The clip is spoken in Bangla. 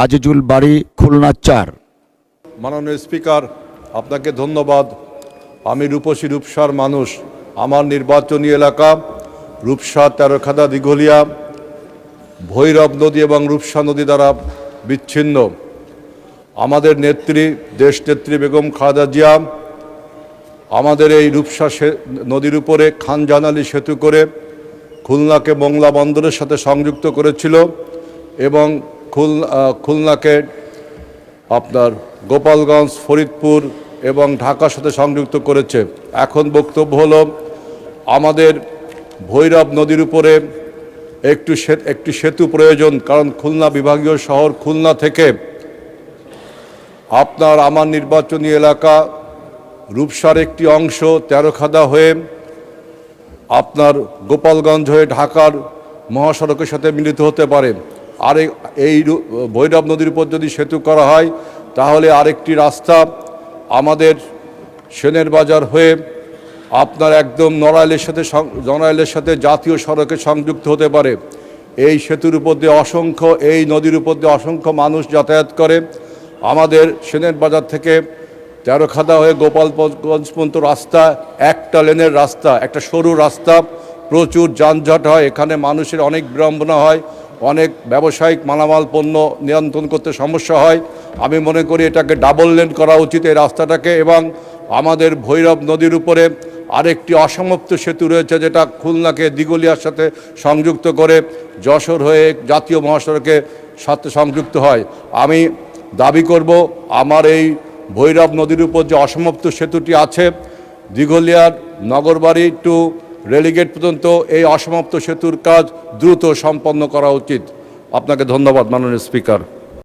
আজিজুল বাড়ি, খুলনা ৪। মাননীয় স্পিকার, আপনাকে ধন্যবাদ। আমি রূপসী রূপসার মানুষ। আমার নির্বাচনী এলাকা রূপসা, তেরোখাদা, দিঘলিয়া, ভৈরব নদী এবং রূপসা নদী দ্বারা বিচ্ছিন্ন। আমাদের নেত্রী, দেশনেত্রী বেগম খালেদা জিয়া আমাদের এই রূপসা নদীর উপরে খানজাহান সেতু করে খুলনাকে মোংলা বন্দরের সাথে সংযুক্ত করেছিল এবং খুলনাকে আপনার গোপালগঞ্জ, ফরিদপুর এবং ঢাকার সাথে সংযুক্ত করেছে। এখন বক্তব্য হলো, আমাদের ভৈরব নদীর উপরে একটি সেতু প্রয়োজন, কারণ খুলনা বিভাগীয় শহর খুলনা থেকে আমার নির্বাচনী এলাকা রূপসার একটি অংশ তেরোখাদা হয়ে আপনার গোপালগঞ্জ হয়ে ঢাকার মহাসড়কের সাথে মিলিত হতে পারে। আর এই ভৈরব নদীর উপর যদি সেতু করা হয়, তাহলে আরেকটি রাস্তা আমাদের সেনের বাজার হয়ে আপনার একদম নড়াইলের সাথে জাতীয় সড়কে সংযুক্ত হতে পারে। এই সেতুর উপর দিয়ে এই নদীর উপর দিয়ে অসংখ্য মানুষ যাতায়াত করে। আমাদের সেনের বাজার থেকে তেরোখাদা হয়ে গোপালগঞ্জ পর্যন্ত রাস্তা একটা লেনের রাস্তা, একটা সরু রাস্তা, প্রচুর যানজট হয়। এখানে মানুষের অনেক বিড়ম্বনা হয়, অনেক ব্যবসায়িক মালামাল পণ্য নিয়ন্ত্রণ করতে সমস্যা হয়। আমি মনে করি এটাকে ডাবল লেন করা উচিত এই রাস্তাটাকে। এবং আমাদের ভৈরব নদীর উপরে আরেকটি অসমাপ্ত সেতু রয়েছে, যেটা খুলনাকে দিঘলিয়ার সাথে সংযুক্ত করে যশোর হয়ে জাতীয় মহাসড়কের সাথে সংযুক্ত হয়। আমি দাবি করব, আমার এই ভৈরব নদীর উপর যে অসমাপ্ত সেতুটি আছে, দিঘলিয়ার নগরবাড়ি টু রেলিগেট পর্যন্ত এই অসমাপ্ত সেতুর কাজ দ্রুত সম্পন্ন করা উচিত। আপনাকে ধন্যবাদ মাননীয় স্পিকার।